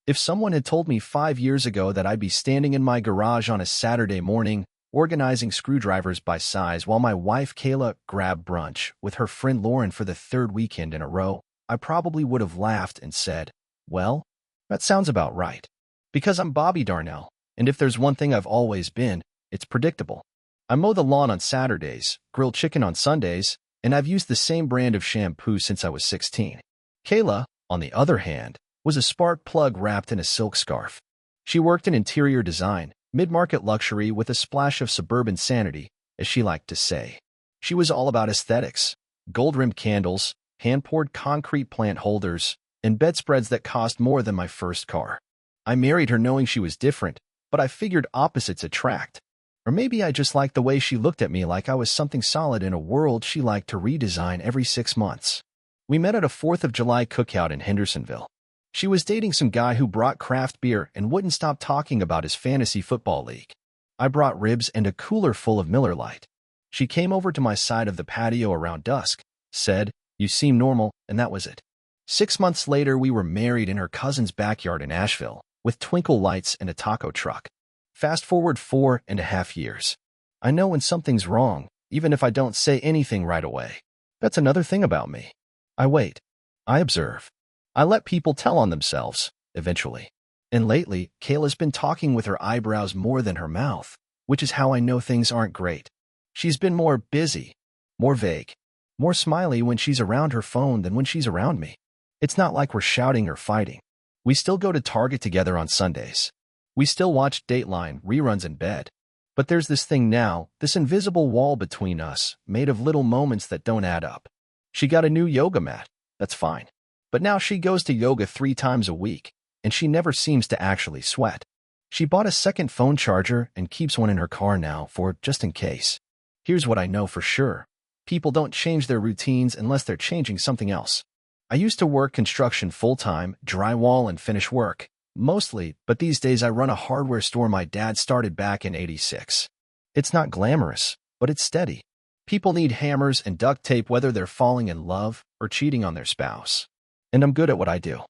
If someone had told me 5 years ago that I'd be standing in my garage on a Saturday morning, organizing screwdrivers by size while my wife Kayla grabbed brunch with her friend Lauren for the third weekend in a row, I probably would have laughed and said, well, that sounds about right. Because I'm Bobby Darnell, and if there's one thing I've always been, it's predictable. I mow the lawn on Saturdays, grill chicken on Sundays, and I've used the same brand of shampoo since I was 16. Kayla, on the other hand, was a spark plug wrapped in a silk scarf. She worked in interior design, mid-market luxury with a splash of suburban sanity, as she liked to say. She was all about aesthetics, gold-rimmed candles, hand-poured concrete plant holders, and bedspreads that cost more than my first car. I married her knowing she was different, but I figured opposites attract. Or maybe I just liked the way she looked at me like I was something solid in a world she liked to redesign every 6 months. We met at a 4th of July cookout in Hendersonville. She was dating some guy who brought craft beer and wouldn't stop talking about his fantasy football league. I brought ribs and a cooler full of Miller Lite. She came over to my side of the patio around dusk, said, "You seem normal," and that was it. 6 months later, we were married in her cousin's backyard in Asheville, with twinkle lights and a taco truck. Fast forward 4.5 years. I know when something's wrong, even if I don't say anything right away. That's another thing about me. I wait. I observe. I let people tell on themselves, eventually. And lately, Kayla's been talking with her eyebrows more than her mouth, which is how I know things aren't great. She's been more busy, more vague, more smiley when she's around her phone than when she's around me. It's not like we're shouting or fighting. We still go to Target together on Sundays. We still watch Dateline reruns in bed. But there's this thing now, this invisible wall between us, made of little moments that don't add up. She got a new yoga mat. That's fine. But now she goes to yoga 3 times a week, and she never seems to actually sweat. She bought a second phone charger and keeps one in her car now for just in case. Here's what I know for sure. People don't change their routines unless they're changing something else. I used to work construction full-time, drywall and finish work, mostly, but these days I run a hardware store my dad started back in '86. It's not glamorous, but it's steady. People need hammers and duct tape whether they're falling in love or cheating on their spouse. And I'm good at what I do.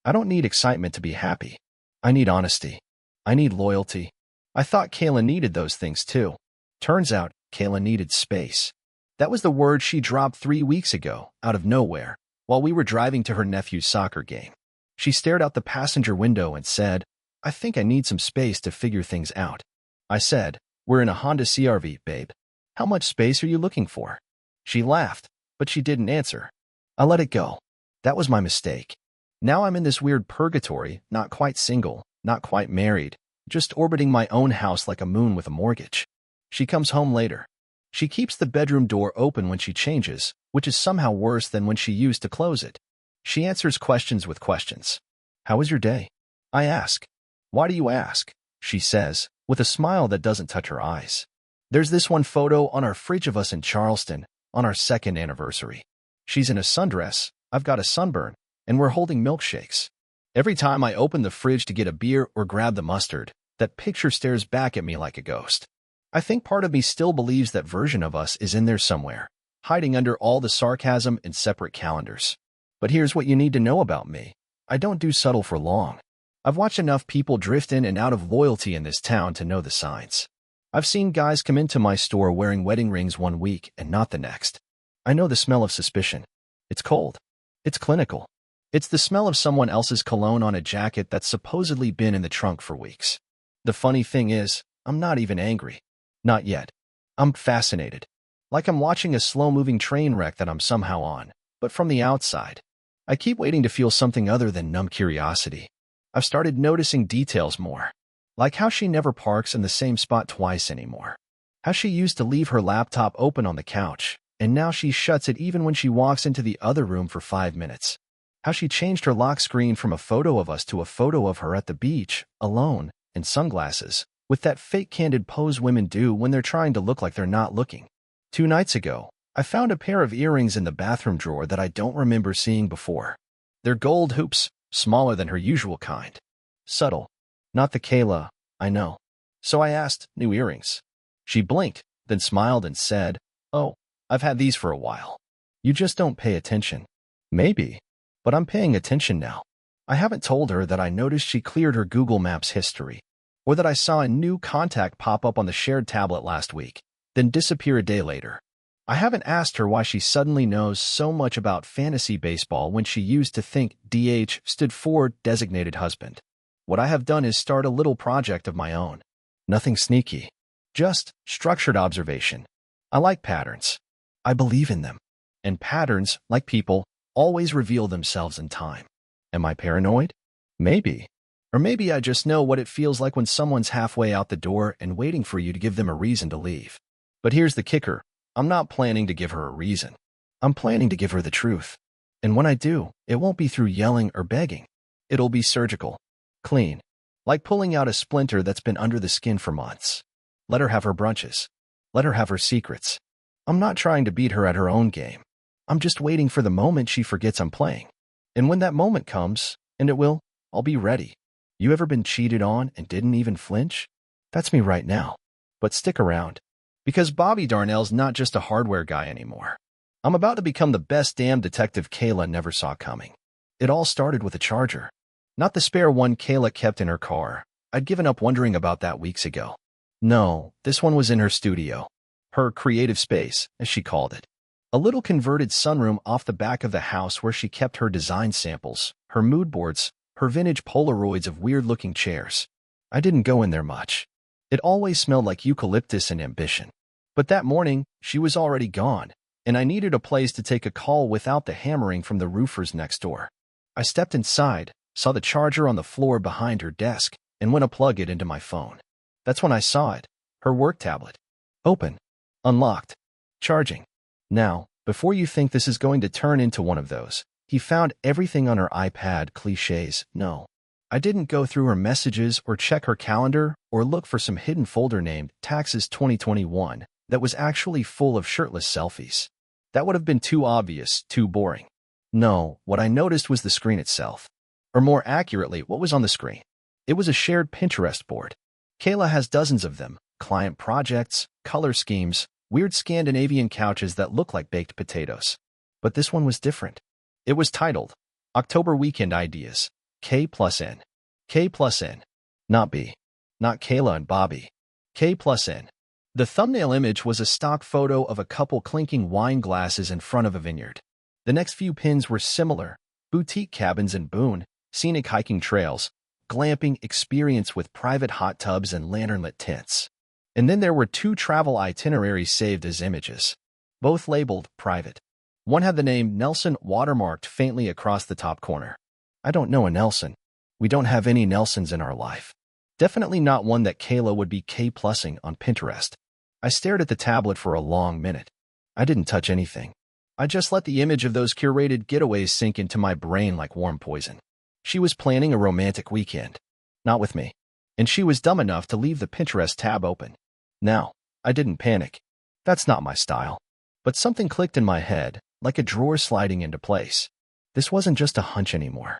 I don't need excitement to be happy. I need honesty. I need loyalty. I thought Kayla needed those things too. Turns out, Kayla needed space. That was the word she dropped 3 weeks ago, out of nowhere, while we were driving to her nephew's soccer game. She stared out the passenger window and said, "I think I need some space to figure things out." I said, "We're in a Honda CR-V, babe. How much space are you looking for?" She laughed, but she didn't answer. I let it go. That was my mistake. Now I'm in this weird purgatory, not quite single, not quite married, just orbiting my own house like a moon with a mortgage. She comes home later. She keeps the bedroom door open when she changes, which is somehow worse than when she used to close it. She answers questions with questions. "How was your day?" I ask. "Why do you ask?" she says, with a smile that doesn't touch her eyes. There's this one photo on our fridge of us in Charleston, on our 2nd anniversary. She's in a sundress, I've got a sunburn, and we're holding milkshakes. Every time I open the fridge to get a beer or grab the mustard, that picture stares back at me like a ghost. I think part of me still believes that version of us is in there somewhere, hiding under all the sarcasm and separate calendars. But here's what you need to know about me. I don't do subtle for long. I've watched enough people drift in and out of loyalty in this town to know the signs. I've seen guys come into my store wearing wedding rings one week and not the next. I know the smell of suspicion. It's cold. It's clinical. It's the smell of someone else's cologne on a jacket that's supposedly been in the trunk for weeks. The funny thing is, I'm not even angry. Not yet. I'm fascinated. Like I'm watching a slow-moving train wreck that I'm somehow on, but from the outside. I keep waiting to feel something other than numb curiosity. I've started noticing details more. Like how she never parks in the same spot twice anymore. How she used to leave her laptop open on the couch, and now she shuts it even when she walks into the other room for 5 minutes. How she changed her lock screen from a photo of us to a photo of her at the beach, alone, in sunglasses, with that fake candid pose women do when they're trying to look like they're not looking. 2 nights ago, I found a pair of earrings in the bathroom drawer that I don't remember seeing before. They're gold hoops, smaller than her usual kind. Subtle. Not the Kayla, I know. So I asked, "New earrings?" She blinked, then smiled and said, "Oh, I've had these for a while. You just don't pay attention." Maybe. But I'm paying attention now. I haven't told her that I noticed she cleared her Google Maps history, or that I saw a new contact pop up on the shared tablet last week, then disappear a day later. I haven't asked her why she suddenly knows so much about fantasy baseball when she used to think DH stood for designated husband. What I have done is start a little project of my own. Nothing sneaky. Just structured observation. I like patterns. I believe in them. And patterns, like people, always reveal themselves in time. Am I paranoid? Maybe. Or maybe I just know what it feels like when someone's halfway out the door and waiting for you to give them a reason to leave. But here's the kicker. I'm not planning to give her a reason. I'm planning to give her the truth. And when I do, it won't be through yelling or begging. It'll be surgical. Clean. Like pulling out a splinter that's been under the skin for months. Let her have her brunches. Let her have her secrets. I'm not trying to beat her at her own game. I'm just waiting for the moment she forgets I'm playing. And when that moment comes, and it will, I'll be ready. You ever been cheated on and didn't even flinch? That's me right now. But stick around. Because Bobby Darnell's not just a hardware guy anymore. I'm about to become the best damn detective Kayla never saw coming. It all started with a charger. Not the spare one Kayla kept in her car. I'd given up wondering about that weeks ago. No, this one was in her studio. Her creative space, as she called it. A little converted sunroom off the back of the house where she kept her design samples, her mood boards, her vintage Polaroids of weird-looking chairs. I didn't go in there much. It always smelled like eucalyptus and ambition. But that morning, she was already gone, and I needed a place to take a call without the hammering from the roofers next door. I stepped inside, saw the charger on the floor behind her desk, and went to plug it into my phone. That's when I saw it, her work tablet. Open. Unlocked. Charging. Now, before you think this is going to turn into one of those, he found everything on her iPad cliches, no. I didn't go through her messages or check her calendar or look for some hidden folder named Taxes 2021 that was actually full of shirtless selfies. That would have been too obvious, too boring. No, what I noticed was the screen itself. Or more accurately, what was on the screen. It was a shared Pinterest board. Kayla has dozens of them, client projects, color schemes, weird Scandinavian couches that look like baked potatoes. But this one was different. It was titled, October Weekend Ideas, K plus N. K plus N. Not B. Not Kayla and Bobby. K plus N. The thumbnail image was a stock photo of a couple clinking wine glasses in front of a vineyard. The next few pins were similar, boutique cabins in Boone, scenic hiking trails, glamping experience with private hot tubs and lantern-lit tents. And then there were 2 travel itineraries saved as images, both labeled private. One had the name Nelson watermarked faintly across the top corner. I don't know a Nelson. We don't have any Nelsons in our life. Definitely not one that Kayla would be K-plussing on Pinterest. I stared at the tablet for a long minute. I didn't touch anything. I just let the image of those curated getaways sink into my brain like warm poison. She was planning a romantic weekend. Not with me. And she was dumb enough to leave the Pinterest tab open. Now, I didn't panic. That's not my style. But something clicked in my head, like a drawer sliding into place. This wasn't just a hunch anymore.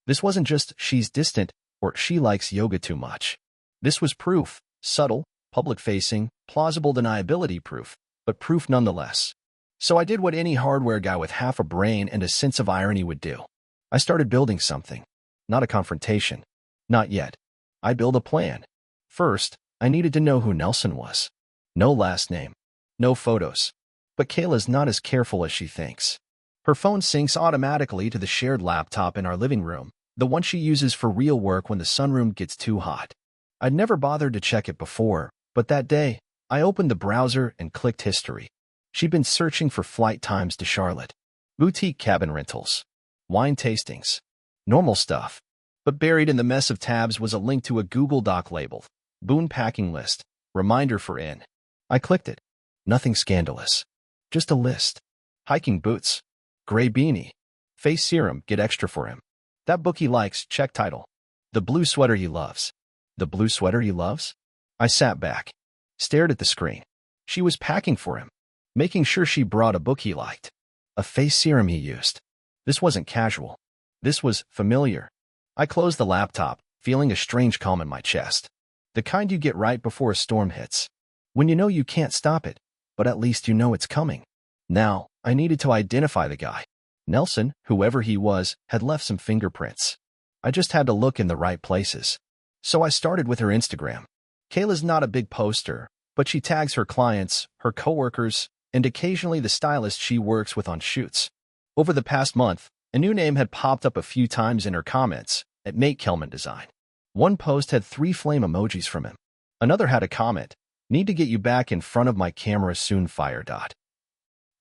This wasn't just she's distant or she likes yoga too much. This was proof, subtle, public-facing, plausible deniability proof, but proof nonetheless. So I did what any hardware guy with half a brain and a sense of irony would do. I started building something. Not a confrontation. Not yet. I built a plan. First, I needed to know who Nelson was. No last name. No photos. But Kayla's not as careful as she thinks. Her phone syncs automatically to the shared laptop in our living room, the one she uses for real work when the sunroom gets too hot. I'd never bothered to check it before, but that day, I opened the browser and clicked history. She'd been searching for flight times to Charlotte, boutique cabin rentals, wine tastings, normal stuff. But buried in the mess of tabs was a link to a Google Doc labeled, Boone Packing List, Reminder for In. I clicked it. Nothing scandalous. Just a list. Hiking boots. Gray beanie. Face serum, get extra for him. That book he likes, check title. The blue sweater he loves. The blue sweater he loves? I sat back. Stared at the screen. She was packing for him. Making sure she brought a book he liked. A face serum he used. This wasn't casual. This was familiar. I closed the laptop, feeling a strange calm in my chest. The kind you get right before a storm hits. When you know you can't stop it, but at least you know it's coming. Now, I needed to identify the guy. Nelson, whoever he was, had left some fingerprints. I just had to look in the right places. So I started with her Instagram. Kayla's not a big poster, but she tags her clients, her coworkers, and occasionally the stylist she works with on shoots. Over the past month, a new name had popped up a few times in her comments at Nate Kelman Design. One post had 3 flame emojis from him. Another had a comment, "Need to get you back in front of my camera soon, fire dot."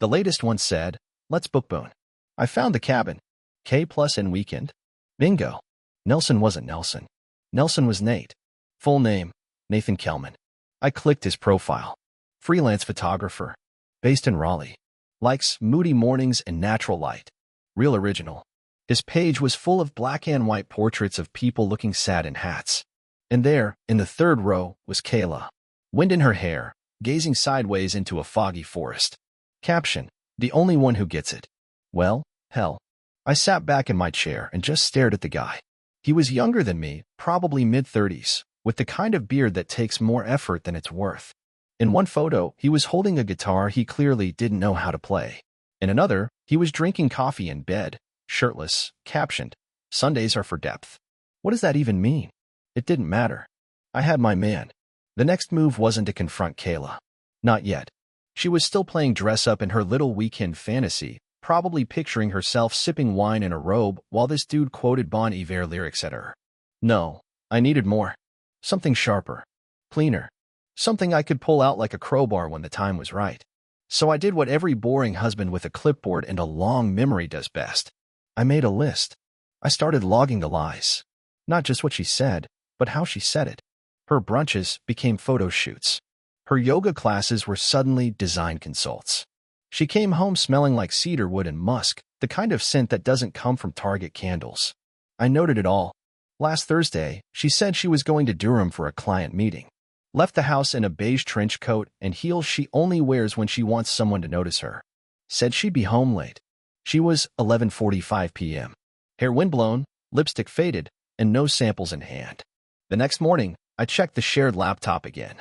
The latest one said, "Let's book Boone. I found the cabin. K plus and weekend." Bingo. Nelson wasn't Nelson. Nelson was Nate. Full name, Nathan Kelman. I clicked his profile. Freelance photographer. Based in Raleigh. Likes moody mornings and natural light. Real original. His page was full of black and white portraits of people looking sad in hats. And there, in the third row, was Kayla. Wind in her hair, gazing sideways into a foggy forest. Caption, "The only one who gets it." Well, hell. I sat back in my chair and just stared at the guy. He was younger than me, probably mid-30s, with the kind of beard that takes more effort than it's worth. In one photo, he was holding a guitar he clearly didn't know how to play. In another, he was drinking coffee in bed, shirtless, captioned, "Sundays are for depth." What does that even mean? It didn't matter. I had my man. The next move wasn't to confront Kayla. Not yet. She was still playing dress-up in her little weekend fantasy, probably picturing herself sipping wine in a robe while this dude quoted Bon Iver lyrics at her. No, I needed more. Something sharper. Cleaner. Something I could pull out like a crowbar when the time was right. So I did what every boring husband with a clipboard and a long memory does best. I made a list. I started logging the lies. Not just what she said, but how she said it. Her brunches became photo shoots. Her yoga classes were suddenly design consults. She came home smelling like cedarwood and musk, the kind of scent that doesn't come from Target candles. I noted it all. Last Thursday, she said she was going to Durham for a client meeting. Left the house in a beige trench coat and heels she only wears when she wants someone to notice her. Said she'd be home late. She was 11:45 p.m. Hair windblown, lipstick faded, and no samples in hand. The next morning, I checked the shared laptop again.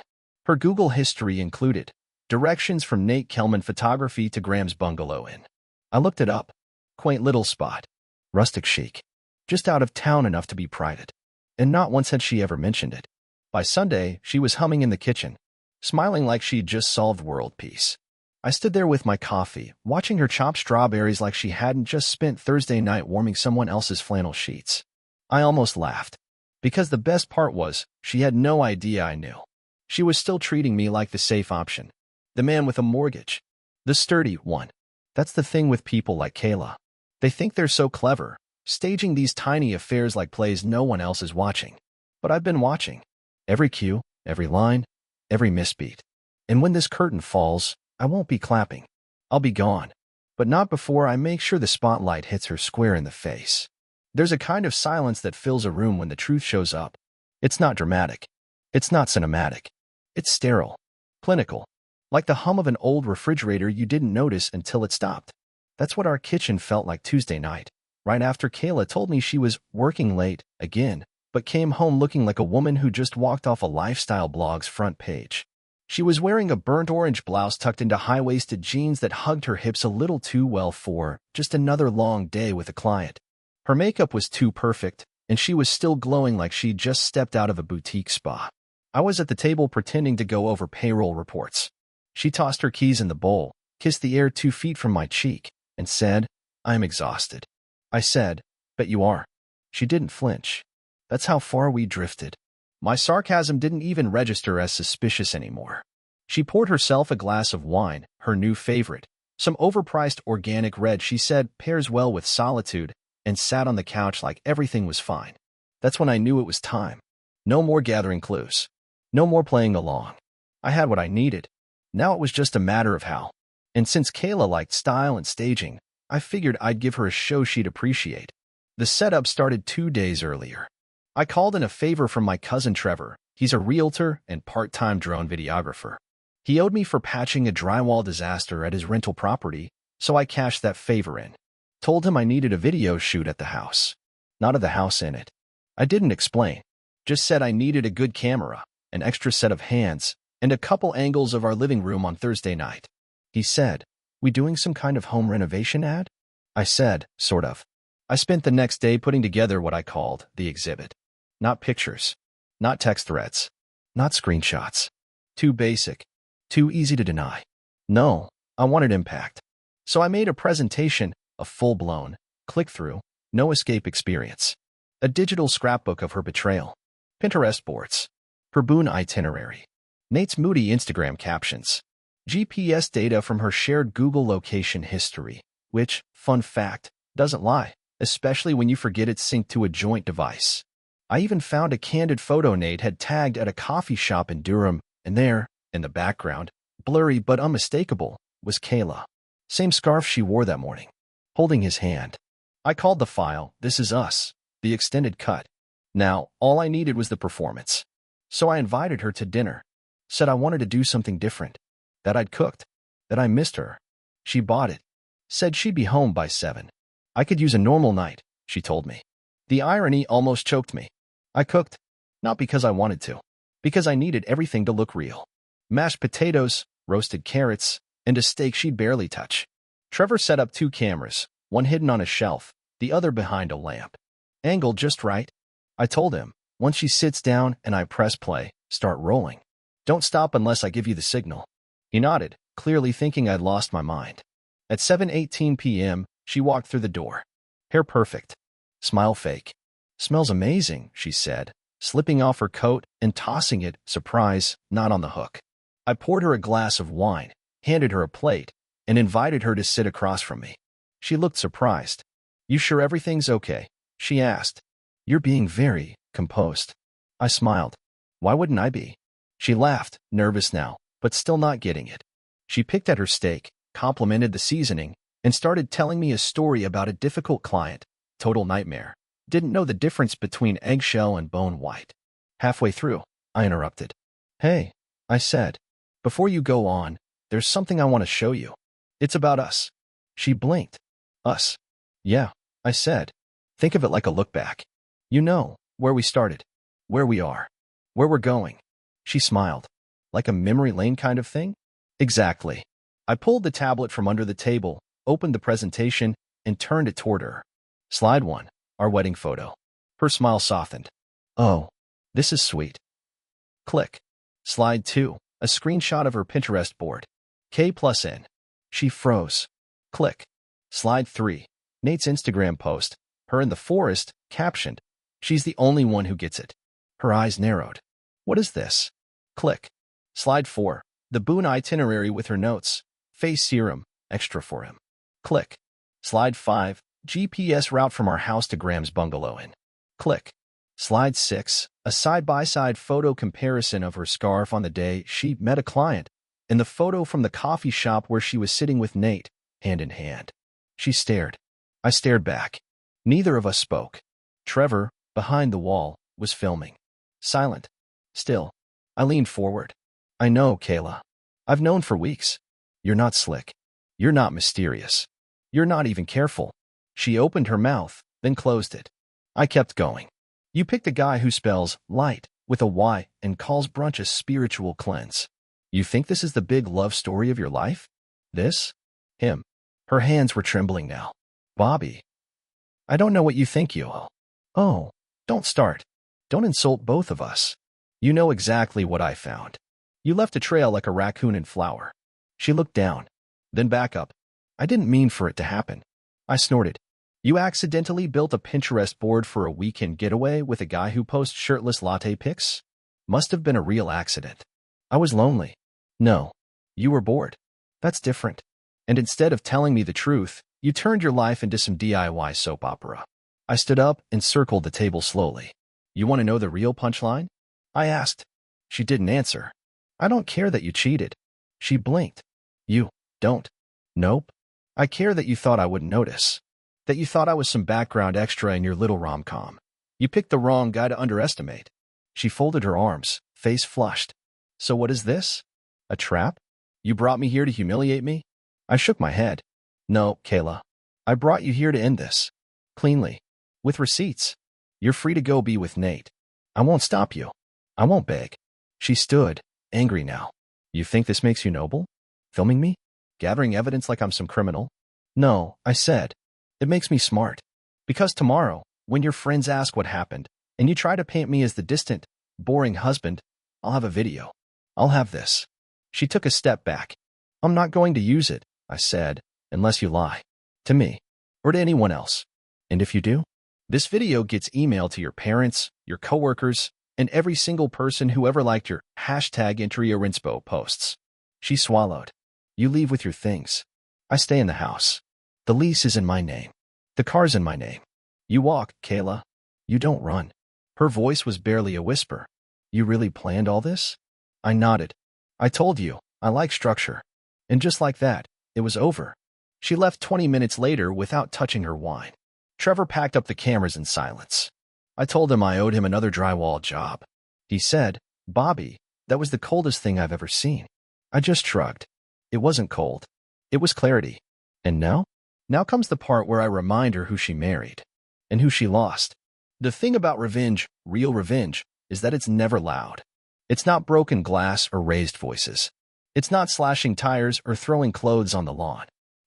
Her Google history included directions from Nate Kelman Photography to Graham's Bungalow Inn. I looked it up. Quaint little spot. Rustic chic. Just out of town enough to be prided. And not once had she ever mentioned it. By Sunday, she was humming in the kitchen, smiling like she'd just solved world peace. I stood there with my coffee, watching her chop strawberries like she hadn't just spent Thursday night warming someone else's flannel sheets. I almost laughed. Because the best part was, she had no idea I knew. She was still treating me like the safe option. The man with a mortgage. The sturdy one. That's the thing with people like Kayla. They think they're so clever, staging these tiny affairs like plays no one else is watching. But I've been watching. Every cue, every line, every misbeat. And when this curtain falls, I won't be clapping. I'll be gone. But not before I make sure the spotlight hits her square in the face. There's a kind of silence that fills a room when the truth shows up. It's not dramatic. It's not cinematic. It's sterile. Clinical. Like the hum of an old refrigerator you didn't notice until it stopped. That's what our kitchen felt like Tuesday night, right after Kayla told me she was working late, again, but came home looking like a woman who just walked off a lifestyle blog's front page. She was wearing a burnt orange blouse tucked into high-waisted jeans that hugged her hips a little too well for just another long day with a client. Her makeup was too perfect, and she was still glowing like she'd just stepped out of a boutique spa. I was at the table pretending to go over payroll reports. She tossed her keys in the bowl, kissed the air 2 feet from my cheek, and said, "I'm exhausted." I said, "Bet you are." She didn't flinch. That's how far we drifted. My sarcasm didn't even register as suspicious anymore. She poured herself a glass of wine, her new favorite, some overpriced organic red she said pairs well with solitude, and sat on the couch like everything was fine. That's when I knew it was time. No more gathering clues. No more playing along. I had what I needed. Now it was just a matter of how. And since Kayla liked style and staging, I figured I'd give her a show she'd appreciate. The setup started 2 days earlier. I called in a favor from my cousin Trevor. He's a realtor and part-time drone videographer. He owed me for patching a drywall disaster at his rental property, so I cashed that favor in. Told him I needed a video shoot at the house. Not of the house in it. I didn't explain. Just said I needed a good camera, an extra set of hands, and a couple angles of our living room on Thursday night. He said, "We doing some kind of home renovation ad?" I said, "Sort of." I spent the next day putting together what I called the exhibit. Not pictures, not text threads, not screenshots. Too basic, too easy to deny. No, I wanted impact. So I made a presentation, a full-blown, click-through, no-escape experience. A digital scrapbook of her betrayal. Pinterest boards. Her boon itinerary. Nate's moody Instagram captions. GPS data from her shared Google location history, which, fun fact, doesn't lie, especially when you forget it's synced to a joint device. I even found a candid photo Nate had tagged at a coffee shop in Durham, and there, in the background, blurry but unmistakable, was Kayla. Same scarf she wore that morning. Holding his hand. I called the file, "This Is Us," the extended cut. Now, all I needed was the performance. So I invited her to dinner. Said I wanted to do something different. That I'd cooked. That I missed her. She bought it. Said she'd be home by 7. I could use a normal night, she told me. The irony almost choked me. I cooked. Not because I wanted to. Because I needed everything to look real. Mashed potatoes, roasted carrots, and a steak she'd barely touch. Trevor set up 2 cameras, one hidden on a shelf, the other behind a lamp. Angled just right. I told him, once she sits down and I press play, start rolling. Don't stop unless I give you the signal. He nodded, clearly thinking I'd lost my mind. At 7:18 p.m., she walked through the door. Hair perfect. Smile fake. Smells amazing, she said, slipping off her coat and tossing it, surprise, not on the hook. I poured her a glass of wine, handed her a plate, and invited her to sit across from me. She looked surprised. You sure everything's okay? She asked. You're being very composed. I smiled. Why wouldn't I be? She laughed, nervous now, but still not getting it. She picked at her steak, complimented the seasoning, and started telling me a story about a difficult client. Total nightmare. Didn't know the difference between eggshell and bone white. Halfway through, I interrupted. Hey, I said. Before you go on, there's something I want to show you. It's about us. She blinked. Us. Yeah, I said. Think of it like a look back. You know, where we started. Where we are. Where we're going. She smiled. Like a memory lane kind of thing? Exactly. I pulled the tablet from under the table, opened the presentation, and turned it toward her. Slide 1. Our wedding photo. Her smile softened. Oh, this is sweet. Click. Slide 2. A screenshot of her Pinterest board. K+N. She froze. Click. Slide 3. Nate's Instagram post. Her in the forest, captioned. She's the only one who gets it. Her eyes narrowed. What is this? Click. Slide 4. The Boone itinerary with her notes. Face serum, extra for him. Click. Slide 5. GPS route from our house to Graham's bungalow in. Click. Slide 6. A side-by-side photo comparison of her scarf on the day she met a client, and the photo from the coffee shop where she was sitting with Nate, hand in hand. She stared. I stared back. Neither of us spoke. Trevor, behind the wall, was filming. Silent. Still. I leaned forward. I know, Kayla. I've known for weeks. You're not slick. You're not mysterious. You're not even careful. She opened her mouth, then closed it. I kept going. You picked a guy who spells light with a Y and calls brunch a spiritual cleanse. You think this is the big love story of your life? This? Him. Her hands were trembling now. Bobby. I don't know what you think you'll. Oh, don't start. Don't insult both of us. You know exactly what I found. You left a trail like a raccoon in flour. She looked down, then back up. I didn't mean for it to happen. I snorted. You accidentally built a Pinterest board for a weekend getaway with a guy who posts shirtless latte pics? Must have been a real accident. I was lonely. No, you were bored. That's different. And instead of telling me the truth, you turned your life into some DIY soap opera. I stood up and circled the table slowly. You want to know the real punchline? I asked. She didn't answer. I don't care that you cheated. She blinked. You don't? Nope. I care that you thought I wouldn't notice. That you thought I was some background extra in your little rom-com. You picked the wrong guy to underestimate. She folded her arms, face flushed. So what is this? A trap? You brought me here to humiliate me? I shook my head. No, Kayla. I brought you here to end this. Cleanly. With receipts. You're free to go be with Nate. I won't stop you. I won't beg. She stood, angry now. You think this makes you noble? Filming me? Gathering evidence like I'm some criminal? No, I said. It makes me smart. Because tomorrow, when your friends ask what happened, and you try to paint me as the distant, boring husband, I'll have a video. I'll have this. She took a step back. I'm not going to use it, I said, unless you lie. To me. Or to anyone else. And if you do? This video gets emailed to your parents, your coworkers, and every single person who ever liked your #InteriorInspo posts. She swallowed. You leave with your things. I stay in the house. The lease is in my name. The car's in my name. You walk, Kayla. You don't run. Her voice was barely a whisper. You really planned all this? I nodded. I told you, I like structure. And just like that, it was over. She left 20 minutes later without touching her wine. Trevor packed up the cameras in silence. I told him I owed him another drywall job. He said, Bobby, that was the coldest thing I've ever seen. I just shrugged. It wasn't cold. It was clarity. And now? Now comes the part where I remind her who she married. And who she lost. The thing about revenge, real revenge, is that it's never loud. It's not broken glass or raised voices. It's not slashing tires or throwing clothes on the lawn.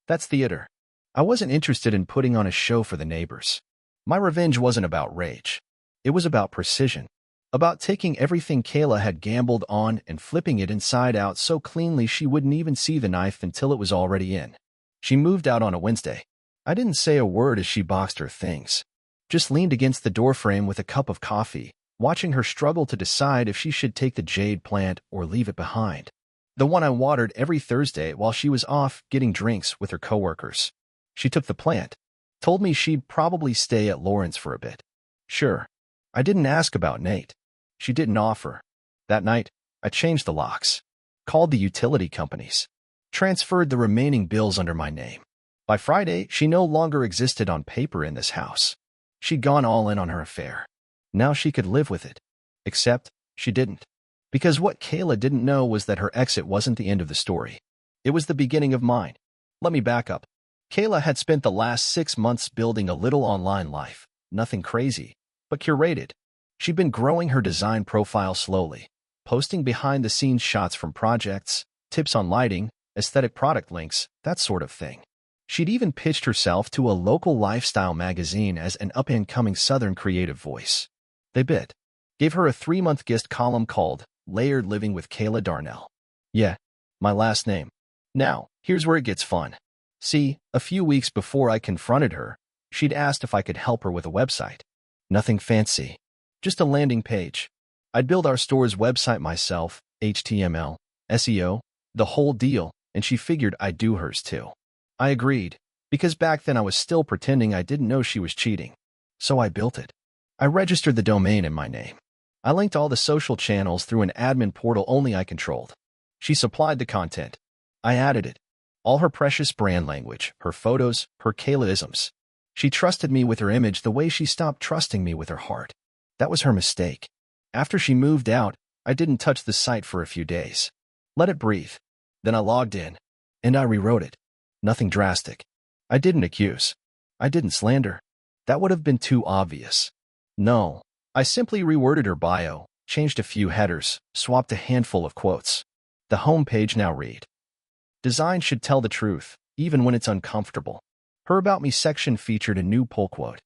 That's theater. I wasn't interested in putting on a show for the neighbors. My revenge wasn't about rage. It was about precision. About taking everything Kayla had gambled on and flipping it inside out so cleanly she wouldn't even see the knife until it was already in. She moved out on a Wednesday. I didn't say a word as she boxed her things. Just leaned against the doorframe with a cup of coffee, watching her struggle to decide if she should take the jade plant or leave it behind. The one I watered every Thursday while she was off getting drinks with her coworkers. She took the plant. Told me she'd probably stay at Lauren's for a bit. Sure. I didn't ask about Nate. She didn't offer. That night, I changed the locks. Called the utility companies. Transferred the remaining bills under my name. By Friday, she no longer existed on paper in this house. She'd gone all in on her affair. Now she could live with it. Except, she didn't. Because what Kayla didn't know was that her exit wasn't the end of the story. It was the beginning of mine. Let me back up. Kayla had spent the last 6 months building a little online life. Nothing crazy, but curated. She'd been growing her design profile slowly, posting behind-the-scenes shots from projects, tips on lighting, aesthetic product links, that sort of thing. She'd even pitched herself to a local lifestyle magazine as an up-and-coming Southern creative voice. They bid. Gave her a 3-month guest column called Layered Living with Kayla Darnell. Yeah, my last name. Now, here's where it gets fun. See, a few weeks before I confronted her, she'd asked if I could help her with a website. Nothing fancy. Just a landing page. I'd build our store's website myself, HTML, SEO, the whole deal, and she figured I'd do hers too. I agreed, because back then I was still pretending I didn't know she was cheating. So I built it. I registered the domain in my name. I linked all the social channels through an admin portal only I controlled. She supplied the content. I added it. All her precious brand language, her photos, her Kayla-isms. She trusted me with her image the way she stopped trusting me with her heart. That was her mistake. After she moved out, I didn't touch the site for a few days. Let it breathe. Then I logged in. And I rewrote it. Nothing drastic. I didn't accuse. I didn't slander. That would have been too obvious. No. I simply reworded her bio, changed a few headers, swapped a handful of quotes. The homepage now read, Design should tell the truth, even when it's uncomfortable. Her About Me section featured a new pull quote.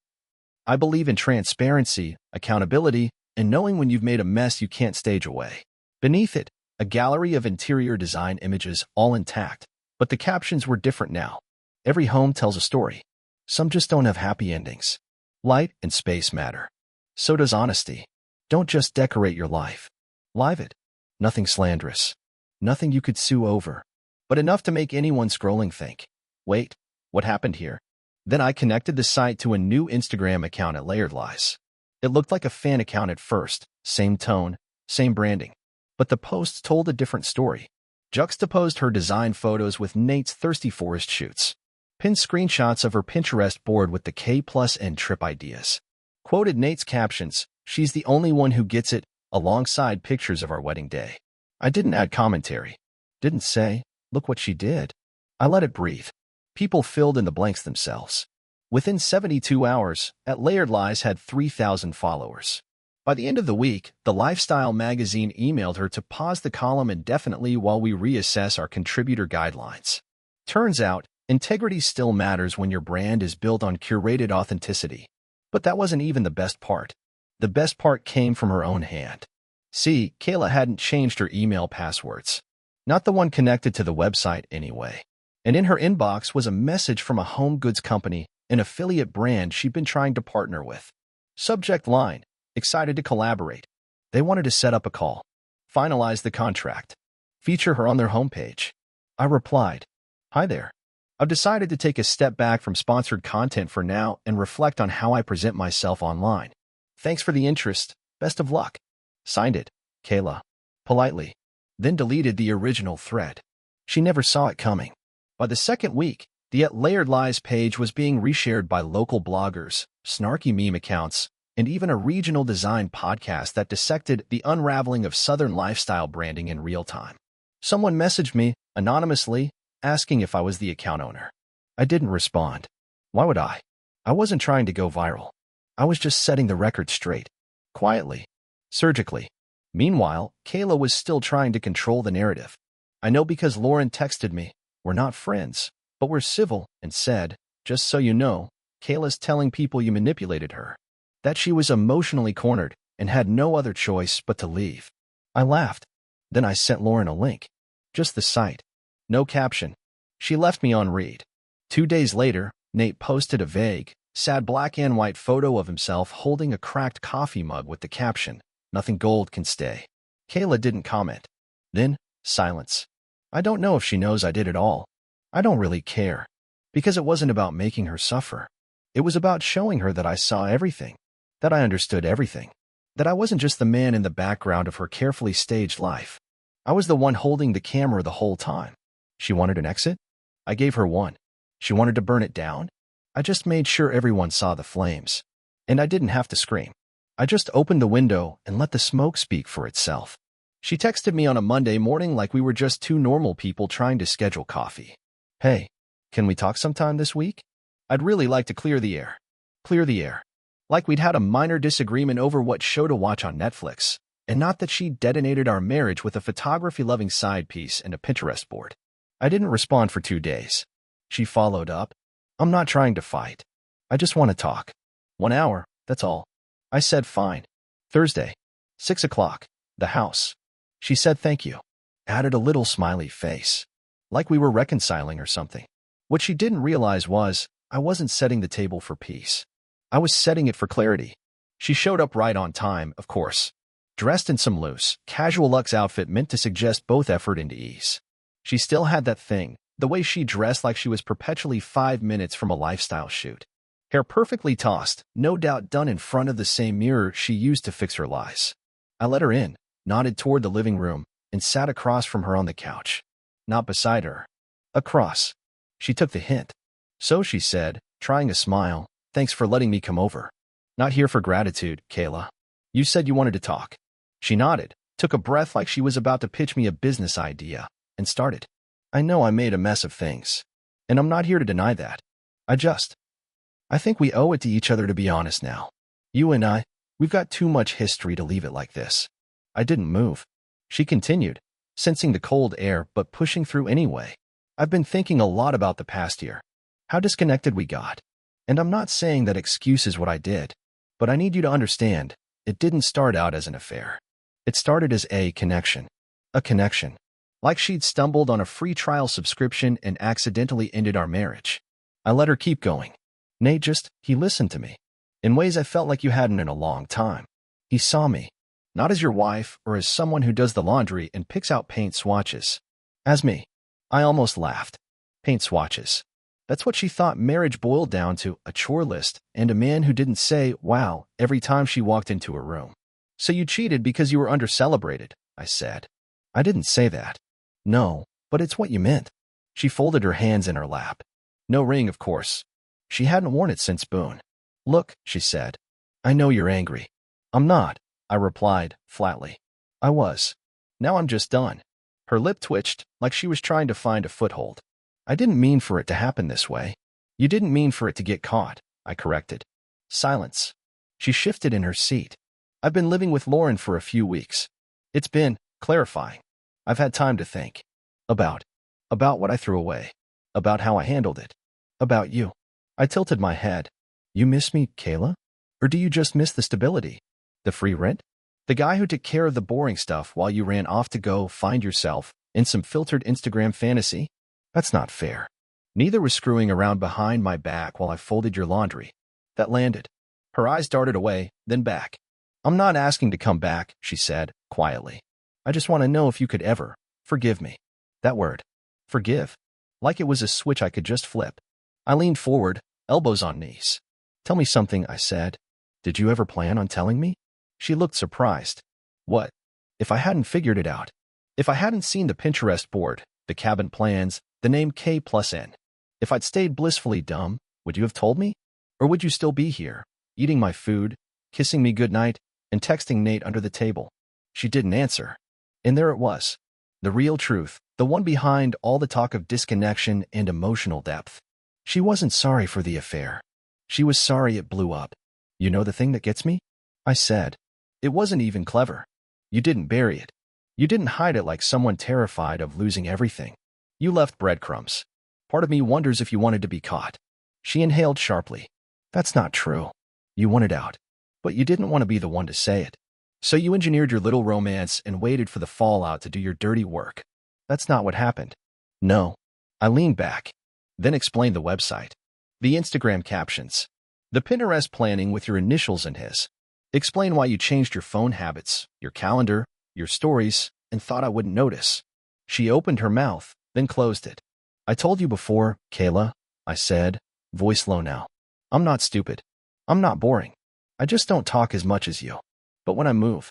I believe in transparency, accountability, and knowing when you've made a mess you can't stage away. Beneath it, a gallery of interior design images, all intact. But the captions were different now. Every home tells a story. Some just don't have happy endings. Light and space matter. So does honesty. Don't just decorate your life. Live it. Nothing slanderous. Nothing you could sue over. But enough to make anyone scrolling think, wait, what happened here? Then I connected the site to a new Instagram account at Layered Lies. It looked like a fan account at first, same tone, same branding. But the posts told a different story. Juxtaposed her design photos with Nate's Thirsty Forest shoots. Pinned screenshots of her Pinterest board with the K+N trip ideas. Quoted Nate's captions, she's the only one who gets it, alongside pictures of our wedding day. I didn't add commentary. Didn't say, look what she did. I let it breathe. People filled in the blanks themselves. Within 72 hours, At Layered Lies had 3,000 followers. By the end of the week, the lifestyle magazine emailed her to pause the column indefinitely while we reassess our contributor guidelines. Turns out, Integrity still matters when your brand is built on curated authenticity. But that wasn't even the best part. The best part came from her own hand. See, Kayla hadn't changed her email passwords. Not the one connected to the website anyway. And in her inbox was a message from a home goods company, an affiliate brand she'd been trying to partner with. Subject line: excited to collaborate. They wanted to set up a call. Finalize the contract. Feature her on their homepage. I replied, "Hi there. I've decided to take a step back from sponsored content for now and reflect on how I present myself online. Thanks for the interest. Best of luck." Signed it, Kayla. Politely. Then deleted the original thread. She never saw it coming. By the second week, the At Layered Lies page was being reshared by local bloggers, snarky meme accounts, and even a regional design podcast that dissected the unraveling of Southern lifestyle branding in real time. Someone messaged me, anonymously, asking if I was the account owner. I didn't respond. Why would I? I wasn't trying to go viral. I was just setting the record straight. Quietly. Surgically. Meanwhile, Kayla was still trying to control the narrative. I know because Lauren texted me, "We're not friends, but we're civil," and said, "Just so you know, Kayla's telling people you manipulated her." That she was emotionally cornered and had no other choice but to leave. I laughed. Then I sent Lauren a link. Just the site. No caption. She left me on read. 2 days later, Nate posted a vague, sad black and white photo of himself holding a cracked coffee mug with the caption, "Nothing gold can stay." Kayla didn't comment. Then, silence. I don't know if she knows I did it all. I don't really care. Because it wasn't about making her suffer. It was about showing her that I saw everything. That I understood everything. That I wasn't just the man in the background of her carefully staged life. I was the one holding the camera the whole time. She wanted an exit? I gave her one. She wanted to burn it down? I just made sure everyone saw the flames. And I didn't have to scream. I just opened the window and let the smoke speak for itself. She texted me on a Monday morning like we were just two normal people trying to schedule coffee. "Hey, can we talk sometime this week? I'd really like to clear the air." Clear the air. Like we'd had a minor disagreement over what show to watch on Netflix, and not that she detonated our marriage with a photography-loving side piece and a Pinterest board. I didn't respond for 2 days. She followed up, "I'm not trying to fight. I just want to talk. 1 hour, that's all." I said fine. Thursday, 6 o'clock, the house. She said thank you. Added a little smiley face. Like we were reconciling or something. What she didn't realize was, I wasn't setting the table for peace. I was setting it for clarity. She showed up right on time, of course. Dressed in some loose, casual luxe outfit meant to suggest both effort and ease. She still had that thing, the way she dressed like she was perpetually 5 minutes from a lifestyle shoot. Hair perfectly tossed, no doubt done in front of the same mirror she used to fix her lies. I let her in, nodded toward the living room, and sat across from her on the couch. Not beside her. Across. She took the hint. "So," she said, trying a smile, "thanks for letting me come over. Not here for gratitude, Kayla. You said you wanted to talk." She nodded, took a breath like she was about to pitch me a business idea, and started. "I know I made a mess of things. And I'm not here to deny that. I think we owe it to each other to be honest now. You and I, we've got too much history to leave it like this." I didn't move. She continued, sensing the cold air but pushing through anyway. "I've been thinking a lot about the past year. How disconnected we got. And I'm not saying that excuses what I did. But I need you to understand, it didn't start out as an affair. It started as a connection. A connection. Like she'd stumbled on a free trial subscription and accidentally ended our marriage. I let her keep going. Nate he listened to me. In ways I felt like you hadn't in a long time. He saw me. Not as your wife or as someone who does the laundry and picks out paint swatches. As me. I almost laughed. Paint swatches. That's what she thought marriage boiled down to, a chore list, and a man who didn't say, wow, every time she walked into her room. "So you cheated because you were under-celebrated," I said. "I didn't say that." "No, but it's what you meant." She folded her hands in her lap. No ring, of course. She hadn't worn it since Boone. "Look," she said. "I know you're angry." "I'm not," I replied, flatly. "I was. Now I'm just done." Her lip twitched, like she was trying to find a foothold. "I didn't mean for it to happen this way." "You didn't mean for it to get caught," I corrected. Silence. She shifted in her seat. "I've been living with Lauren for a few weeks. It's been clarifying. I've had time to think. About what I threw away. About how I handled it. About you. I tilted my head. You miss me, Kayla? Or do you just miss the stability? The free rent? The guy who took care of the boring stuff while you ran off to go find yourself in some filtered Instagram fantasy? That's not fair. Neither was screwing around behind my back while I folded your laundry. That landed. Her eyes darted away, then back. I'm not asking to come back, she said, quietly. I just want to know if you could ever forgive me. That word. Forgive. Like it was a switch I could just flip. I leaned forward, elbows on knees. Tell me something, I said. Did you ever plan on telling me? She looked surprised. What? If I hadn't figured it out? If I hadn't seen the Pinterest board, the cabin plans, the name K+N? If I'd stayed blissfully dumb, would you have told me? Or would you still be here, eating my food, kissing me goodnight, and texting Nate under the table? She didn't answer. And there it was. The real truth, the one behind all the talk of disconnection and emotional depth. She wasn't sorry for the affair. She was sorry it blew up. You know the thing that gets me? I said. It wasn't even clever. You didn't bury it. You didn't hide it like someone terrified of losing everything. You left breadcrumbs. Part of me wonders if you wanted to be caught. She inhaled sharply. That's not true. You wanted out. But you didn't want to be the one to say it. So you engineered your little romance and waited for the fallout to do your dirty work. That's not what happened. No. I leaned back. Then explained the website. The Instagram captions. The Pinterest planning with your initials and his. Explain why you changed your phone habits, your calendar, your stories, and thought I wouldn't notice. She opened her mouth, then closed it. I told you before, Kayla, I said, voice low now. I'm not stupid. I'm not boring. I just don't talk as much as you. But when I move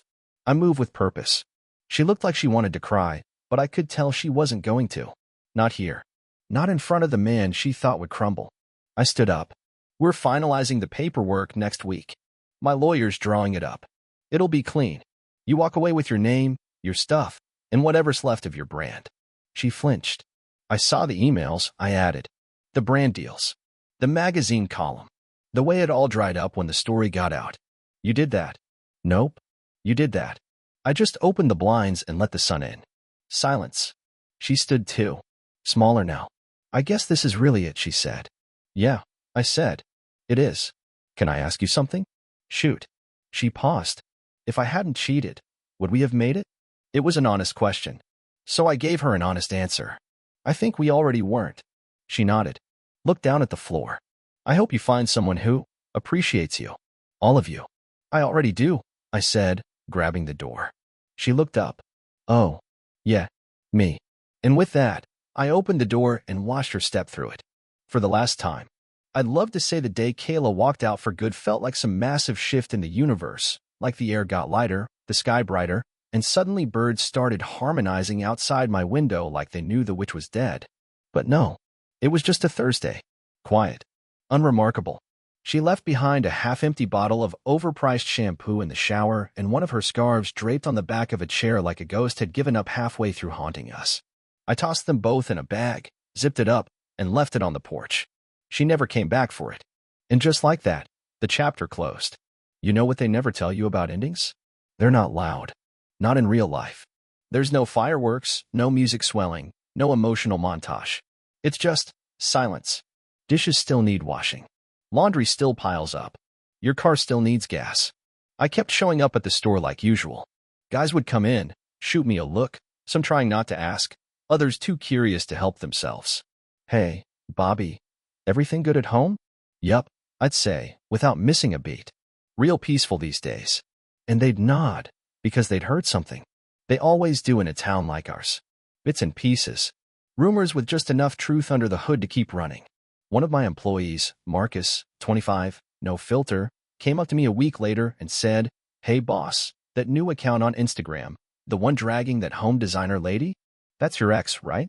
with purpose. She looked like she wanted to cry, but I could tell she wasn't going to. Not here. Not in front of the man she thought would crumble. I stood up. We're finalizing the paperwork next week. My lawyer's drawing it up. It'll be clean. You walk away with your name, your stuff, and whatever's left of your brand. She flinched. I saw the emails, I added. The brand deals. The magazine column. The way it all dried up when the story got out. You did that. Nope. You did that. I just opened the blinds and let the sun in. Silence. She stood too. Smaller now. I guess this is really it, she said. Yeah, I said. It is. Can I ask you something? Shoot. She paused. If I hadn't cheated, would we have made it? It was an honest question. So I gave her an honest answer. I think we already weren't. She nodded. Looked down at the floor. I hope you find someone who appreciates you. All of you. I already do, I said, grabbing the door. She looked up. Oh, yeah, me. And with that, I opened the door and watched her step through it. For the last time. I'd love to say the day Kayla walked out for good felt like some massive shift in the universe, like the air got lighter, the sky brighter, and suddenly birds started harmonizing outside my window like they knew the witch was dead. But no, it was just a Thursday. Quiet. Unremarkable. She left behind a half-empty bottle of overpriced shampoo in the shower and one of her scarves draped on the back of a chair like a ghost had given up halfway through haunting us. I tossed them both in a bag, zipped it up, and left it on the porch. She never came back for it. And just like that, the chapter closed. You know what they never tell you about endings? They're not loud. Not in real life. There's no fireworks, no music swelling, no emotional montage. It's just silence. Dishes still need washing. Laundry still piles up. Your car still needs gas. I kept showing up at the store like usual. Guys would come in, shoot me a look, some trying not to ask, others too curious to help themselves. Hey, Bobby, everything good at home? Yup, I'd say, without missing a beat. Real peaceful these days. And they'd nod, because they'd heard something. They always do in a town like ours. Bits and pieces. Rumors with just enough truth under the hood to keep running. One of my employees, Marcus, 25, no filter, came up to me a week later and said, "Hey boss, that new account on Instagram, the one dragging that home designer lady? That's your ex, right?"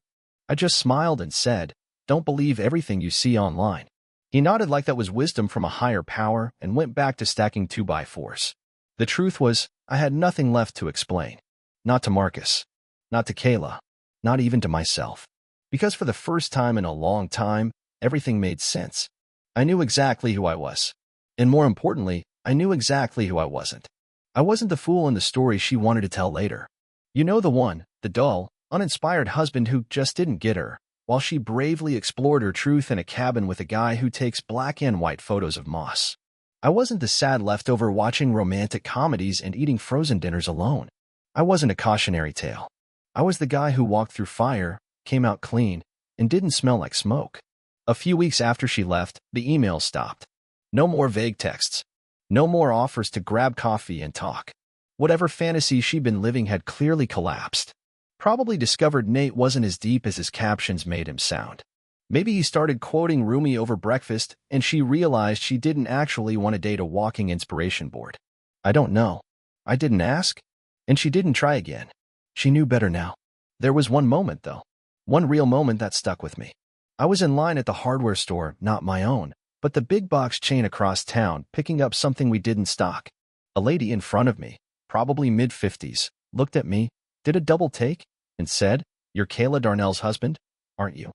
I just smiled and said, "Don't believe everything you see online." He nodded like that was wisdom from a higher power and went back to stacking 2x4s. The truth was, I had nothing left to explain. Not to Marcus. Not to Kayla. Not even to myself. Because for the first time in a long time, everything made sense. I knew exactly who I was. And more importantly, I knew exactly who I wasn't. I wasn't the fool in the story she wanted to tell later. You know, the one, the dull, uninspired husband who just didn't get her, while she bravely explored her truth in a cabin with a guy who takes black and white photos of moss. I wasn't the sad leftover watching romantic comedies and eating frozen dinners alone. I wasn't a cautionary tale. I was the guy who walked through fire, came out clean, and didn't smell like smoke. A few weeks after she left, the emails stopped. No more vague texts. No more offers to grab coffee and talk. Whatever fantasy she'd been living had clearly collapsed. Probably discovered Nate wasn't as deep as his captions made him sound. Maybe he started quoting Rumi over breakfast, and she realized she didn't actually want to date a walking inspiration board. I don't know. I didn't ask, and she didn't try again. She knew better now. There was one moment, though. One real moment that stuck with me. I was in line at the hardware store, not my own, but the big box chain across town, picking up something we didn't stock. A lady in front of me, probably mid-50s, looked at me, did a double take, and said, "You're Kayla Darnell's husband, aren't you?"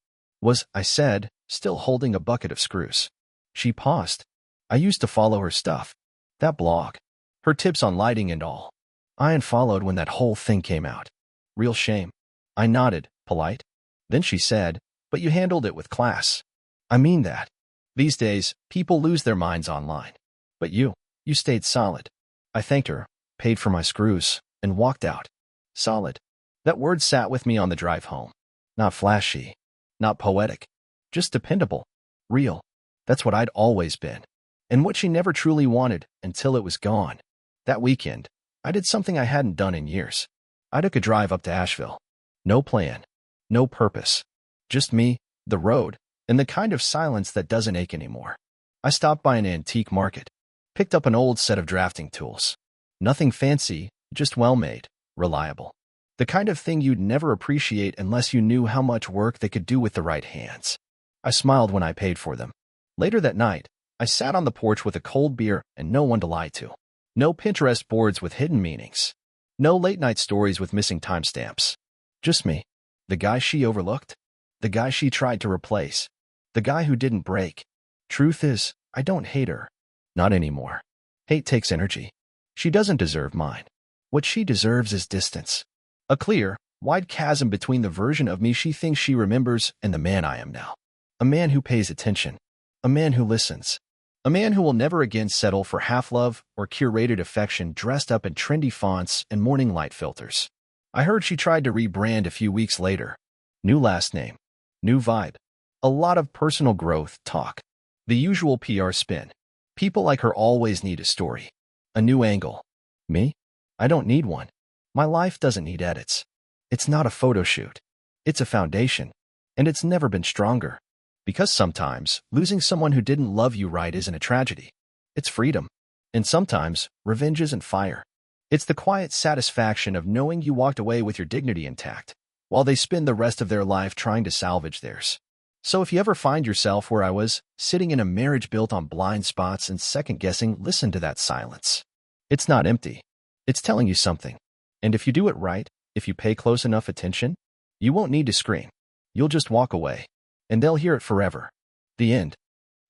I said, still holding a bucket of screws. She paused. I used to follow her stuff. That blog. Her tips on lighting and all. I unfollowed when that whole thing came out. Real shame. I nodded, polite. Then she said, "But you handled it with class." I mean that. These days, people lose their minds online. But you stayed solid. I thanked her, paid for my screws, and walked out. Solid. That word sat with me on the drive home. Not flashy. Not poetic. Just dependable. Real. That's what I'd always been. And what she never truly wanted until it was gone. That weekend, I did something I hadn't done in years. I took a drive up to Asheville. No plan. No purpose. Just me, the road, and the kind of silence that doesn't ache anymore. I stopped by an antique market. Picked up an old set of drafting tools. Nothing fancy, just well-made, reliable. The kind of thing you'd never appreciate unless you knew how much work they could do with the right hands. I smiled when I paid for them. Later that night, I sat on the porch with a cold beer and no one to lie to. No Pinterest boards with hidden meanings. No late-night stories with missing timestamps. Just me. The guy she overlooked. The guy she tried to replace. The guy who didn't break. Truth is, I don't hate her. Not anymore. Hate takes energy. She doesn't deserve mine. What she deserves is distance. A clear, wide chasm between the version of me she thinks she remembers and the man I am now. A man who pays attention. A man who listens. A man who will never again settle for half-love or curated affection dressed up in trendy fonts and morning light filters. I heard she tried to rebrand a few weeks later. New last name. New vibe. A lot of personal growth talk. The usual PR spin. People like her always need a story. A new angle. Me? I don't need one. My life doesn't need edits. It's not a photo shoot. It's a foundation. And it's never been stronger. Because sometimes, losing someone who didn't love you right isn't a tragedy. It's freedom. And sometimes, revenge isn't fire. It's the quiet satisfaction of knowing you walked away with your dignity intact, while they spend the rest of their life trying to salvage theirs. So if you ever find yourself where I was, sitting in a marriage built on blind spots and second-guessing, listen to that silence. It's not empty. It's telling you something. And if you do it right, if you pay close enough attention, you won't need to scream. You'll just walk away. And they'll hear it forever. The end.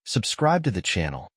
Subscribe to the channel